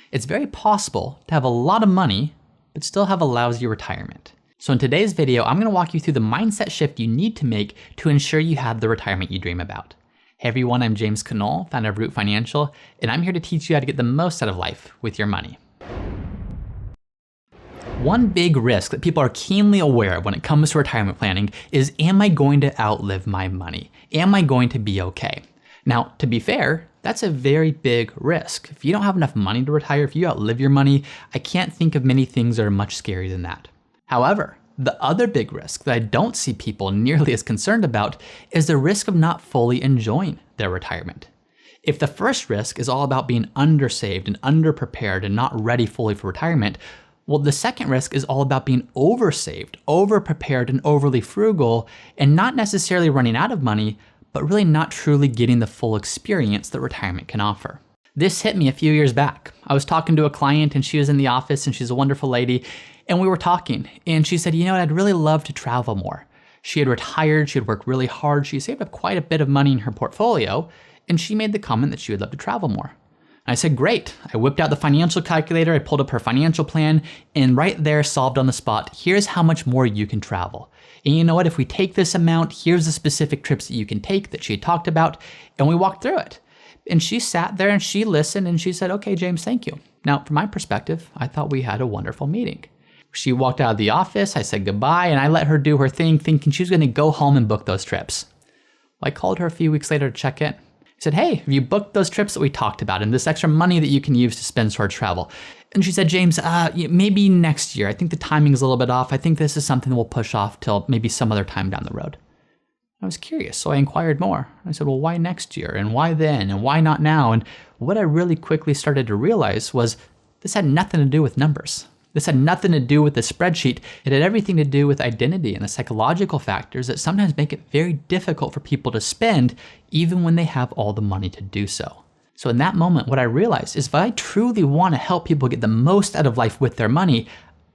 It's very possible to have a lot of money, but still have a lousy retirement. So in today's video, I'm gonna walk you through the mindset shift you need to make to ensure you have the retirement you dream about. Hey everyone, I'm James Knoll, founder of Root Financial, and I'm here to teach you how to get the most out of life with your money. One big risk that people are keenly aware of when it comes to retirement planning is, am I going to outlive my money? Am I going to be okay? Now, to be fair, that's a very big risk. If you don't have enough money to retire, if you outlive your money, I can't think of many things that are much scarier than that. However, the other big risk that I don't see people nearly as concerned about is the risk of not fully enjoying their retirement. If the first risk is all about being undersaved and underprepared and not ready fully for retirement, well, the second risk is all about being oversaved, overprepared, and overly frugal, and not necessarily running out of money, but really not truly getting the full experience that retirement can offer. This hit me a few years back. I was talking to a client and she was in the office and she's a wonderful lady, and we were talking and she said, I'd really love to travel more. She had retired, she had worked really hard, she saved up quite a bit of money in her portfolio, and she made the comment that she would love to travel more. I said, great. I whipped out the financial calculator, I pulled up her financial plan, and right there solved on the spot, here's how much more you can travel. And you know what, if we take this amount, here's the specific trips that you can take that she had talked about, and we walked through it. And she sat there and she listened and she said, okay, James, thank you. Now, from my perspective, I thought we had a wonderful meeting. She walked out of the office, I said goodbye, and I let her do her thing, thinking she was gonna go home and book those trips. I called her a few weeks later to check in. I said, hey, have you booked those trips that we talked about and this extra money that you can use to spend towards travel? And she said, James, maybe next year. I think the timing's a little bit off. I think this is something we'll push off till maybe some other time down the road. I was curious, so I inquired more. I said, well, why next year? And why then? And why not now? And what I really quickly started to realize was this had nothing to do with numbers. This had nothing to do with the spreadsheet. It had everything to do with identity and the psychological factors that sometimes make it very difficult for people to spend even when they have all the money to do so. So in that moment, what I realized is if I truly want to help people get the most out of life with their money,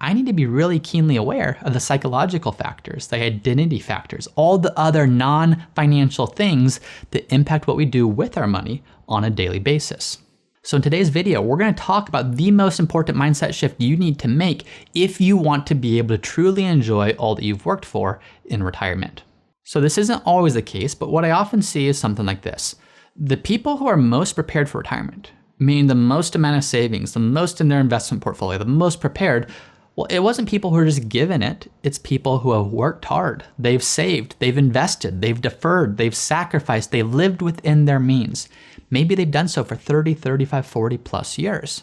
I need to be really keenly aware of the psychological factors, the identity factors, all the other non-financial things that impact what we do with our money on a daily basis. So in today's video, we're going to talk about the most important mindset shift you need to make if you want to be able to truly enjoy all that you've worked for in retirement. So this isn't always the case, but what I often see is something like this. The people who are most prepared for retirement, meaning the most amount of savings, the most in their investment portfolio, the most prepared, well, it wasn't people who are just given it. It's people who have worked hard. They've saved, they've invested, they've deferred, they've sacrificed, they've lived within their means. Maybe they've done so for 30, 35, 40 plus years.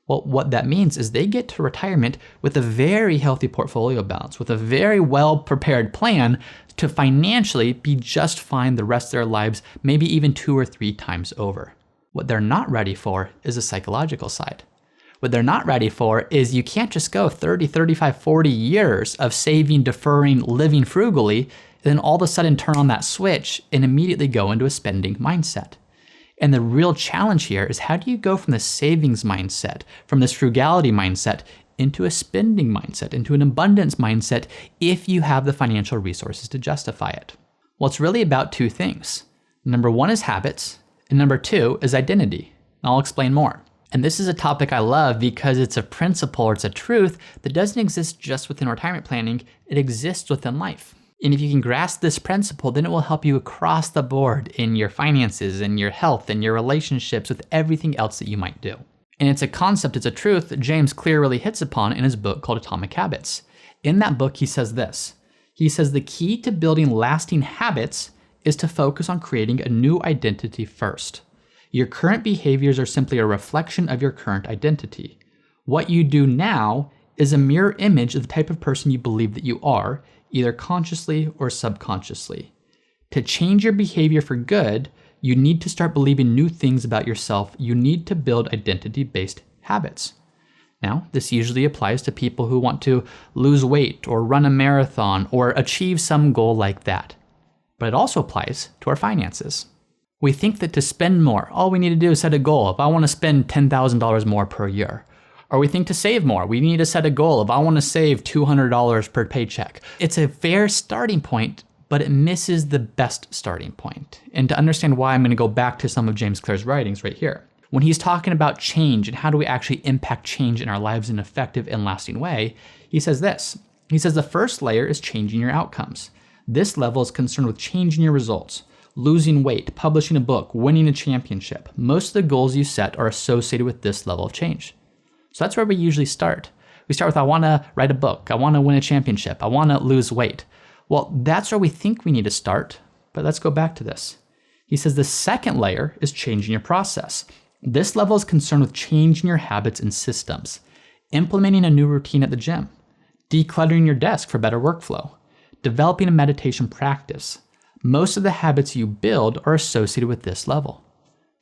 Well, what that means is they get to retirement with a very healthy portfolio balance, with a very well-prepared plan to financially be just fine the rest of their lives, maybe even 2 or 3 times over. What they're not ready for is the psychological side. What they're not ready for is you can't just go 30, 35, 40 years of saving, deferring, living frugally, and then all of a sudden turn on that switch and immediately go into a spending mindset. And the real challenge here is how do you go from the savings mindset, from this frugality mindset, into a spending mindset, into an abundance mindset, if you have the financial resources to justify it? Well, it's really about 2 things. Number 1 is habits, and number 2 is identity. I'll explain more. And this is a topic I love because it's a principle or it's a truth that doesn't exist just within retirement planning, it exists within life. And if you can grasp this principle, then it will help you across the board in your finances, in your health, in your relationships, with everything else that you might do. And it's a concept, it's a truth that James Clear really hits upon in his book called Atomic Habits. In that book, he says this. He says the key to building lasting habits is to focus on creating a new identity first. Your current behaviors are simply a reflection of your current identity. What you do now is a mirror image of the type of person you believe that you are, either consciously or subconsciously. To change your behavior for good, you need to start believing new things about yourself. You need to build identity-based habits. Now, this usually applies to people who want to lose weight or run a marathon or achieve some goal like that. But it also applies to our finances. We think that to spend more, all we need to do is set a goal. If I want to spend $10,000 more per year, Or we think to save more. We need to set a goal. If I want to save $200 per paycheck. It's a fair starting point, but it misses the best starting point. And to understand why, I'm going to go back to some of James Clear's writings right here. When he's talking about change and how do we actually impact change in our lives in an effective and lasting way, he says this. He says the first layer is changing your outcomes. This level is concerned with changing your results, losing weight, publishing a book, winning a championship. Most of the goals you set are associated with this level of change. So that's where we usually start. We start with, I want to write a book. I want to win a championship. I want to lose weight. Well, that's where we think we need to start. But let's go back to this. He says the second layer is changing your process. This level is concerned with changing your habits and systems, implementing a new routine at the gym, decluttering your desk for better workflow, developing a meditation practice. Most of the habits you build are associated with this level.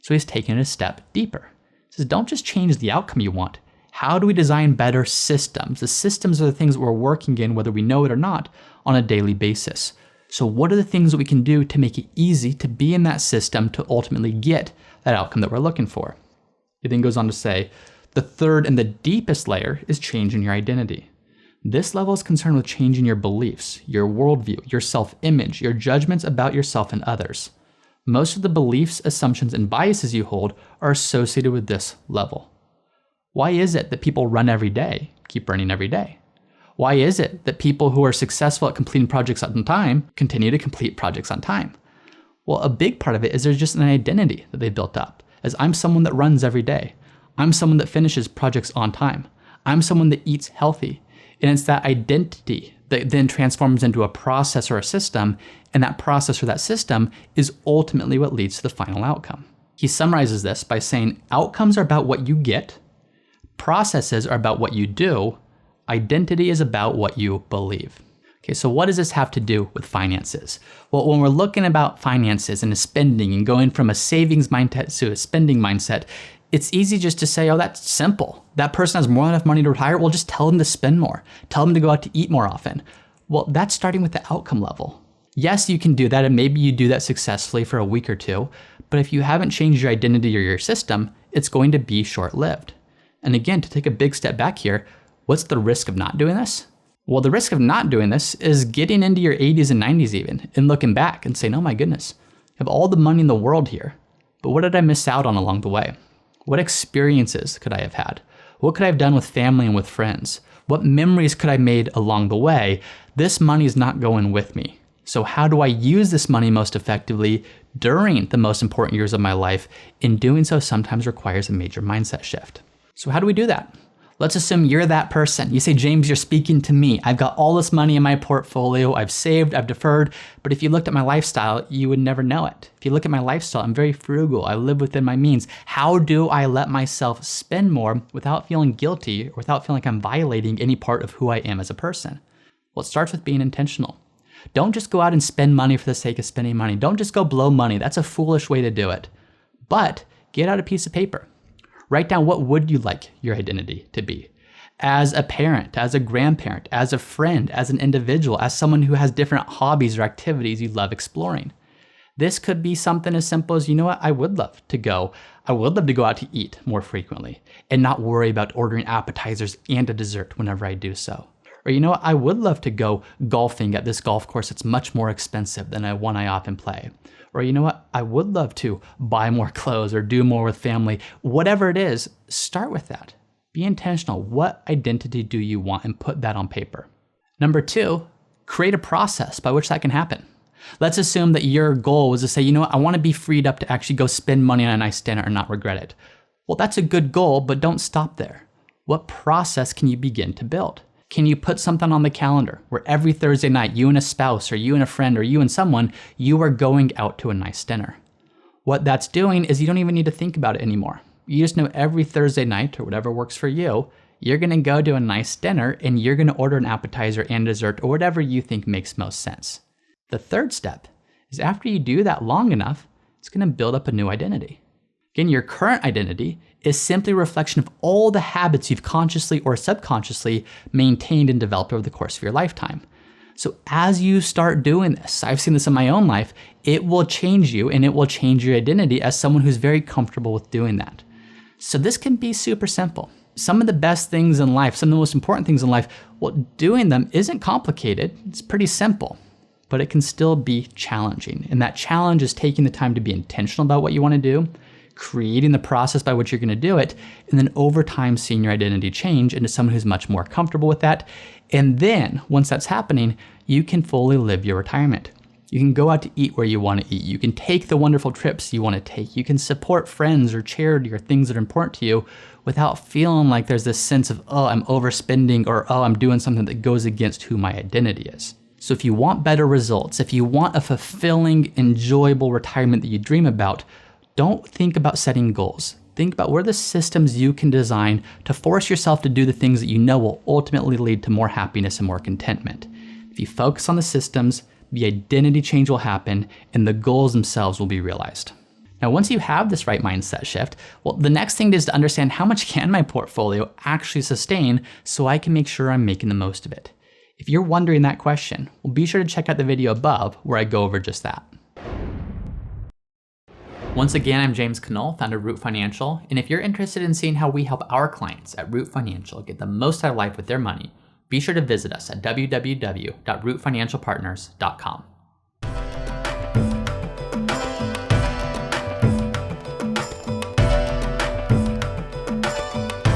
So he's taking it a step deeper. He says, don't just change the outcome you want. How do we design better systems? The systems are the things that we're working in, whether we know it or not, on a daily basis. So what are the things that we can do to make it easy to be in that system to ultimately get that outcome that we're looking for? He then goes on to say, the third and the deepest layer is changing your identity. This level is concerned with changing your beliefs, your worldview, your self-image, your judgments about yourself and others. Most of the beliefs, assumptions, and biases you hold are associated with this level. Why is it that people run every day, keep running every day? Why is it that people who are successful at completing projects on time continue to complete projects on time? Well, a big part of it is there's just an identity that they built up, as I'm someone that runs every day. I'm someone that finishes projects on time. I'm someone that eats healthy. And it's that identity that then transforms into a process or a system, and that process or that system is ultimately what leads to the final outcome. He summarizes this by saying outcomes are about what you get, processes are about what you do, identity is about what you believe. Okay, so what does this have to do with finances? Well, when we're looking about finances and spending and going from a savings mindset to a spending mindset, it's easy just to say, oh, that's simple. That person has more than enough money to retire. Well, just tell them to spend more. Tell them to go out to eat more often. Well, that's starting with the outcome level. Yes, you can do that, and maybe you do that successfully for a week or two, but if you haven't changed your identity or your system, it's going to be short-lived. And again, to take a big step back here, what's the risk of not doing this? Well, the risk of not doing this is getting into your 80s and 90s even, and looking back and saying, oh my goodness, I have all the money in the world here, but what did I miss out on along the way? What experiences could I have had? What could I have done with family and with friends? What memories could I have made along the way? This money is not going with me. So how do I use this money most effectively during the most important years of my life? In doing so sometimes requires a major mindset shift. So how do we do that? Let's assume you're that person. You say, James, you're speaking to me. I've got all this money in my portfolio. I've saved, I've deferred. But if you looked at my lifestyle, you would never know it. If you look at my lifestyle, I'm very frugal. I live within my means. How do I let myself spend more without feeling guilty or without feeling like I'm violating any part of who I am as a person? Well, it starts with being intentional. Don't just go out and spend money for the sake of spending money. Don't just go blow money. That's a foolish way to do it. But get out a piece of paper. Write down what would you like your identity to be. As a parent, as a grandparent, as a friend, as an individual, as someone who has different hobbies or activities you love exploring. This could be something as simple as, you know what, I would love to go out to eat more frequently and not worry about ordering appetizers and a dessert whenever I do so. Or you know what, I would love to go golfing at this golf course that's much more expensive than one I often play. Or you know what, I would love to buy more clothes or do more with family. Whatever it is, start with that. Be intentional. What identity do you want, and put that on paper. Number 2, create a process by which that can happen. Let's assume that your goal was to say, you know what, I want to be freed up to actually go spend money on a nice dinner and not regret it. Well, that's a good goal, but don't stop there. What process can you begin to build? Can you put something on the calendar where every Thursday night, you and a spouse or you and a friend or you and someone, you are going out to a nice dinner? What that's doing is you don't even need to think about it anymore. You just know every Thursday night or whatever works for you, you're gonna go to a nice dinner and you're gonna order an appetizer and dessert or whatever you think makes most sense. The third step is after you do that long enough, it's gonna build up a new identity. Again, your current identity is simply a reflection of all the habits you've consciously or subconsciously maintained and developed over the course of your lifetime. So as you start doing this, I've seen this in my own life, it will change you and it will change your identity as someone who's very comfortable with doing that. So this can be super simple. Some of the best things in life, some of the most important things in life, well, doing them isn't complicated. It's pretty simple, but it can still be challenging. And that challenge is taking the time to be intentional about what you want to do, creating the process by which you're going to do it, and then over time seeing your identity change into someone who's much more comfortable with that. And then once that's happening, you can fully live your retirement. You can go out to eat where you want to eat. You can take the wonderful trips you want to take. You can support friends or charity or things that are important to you without feeling like there's this sense of, oh, I'm overspending, or oh, I'm doing something that goes against who my identity is. So if you want better results, if you want a fulfilling, enjoyable retirement that you dream about, don't think about setting goals. Think about what are the systems you can design to force yourself to do the things that you know will ultimately lead to more happiness and more contentment. If you focus on the systems, the identity change will happen and the goals themselves will be realized. Now, once you have this right mindset shift, well, the next thing is to understand how much can my portfolio actually sustain so I can make sure I'm making the most of it. If you're wondering that question, well, be sure to check out the video above where I go over just that. Once again, I'm James Knoll, founder of Root Financial, and if you're interested in seeing how we help our clients at Root Financial get the most out of life with their money, be sure to visit us at www.rootfinancialpartners.com.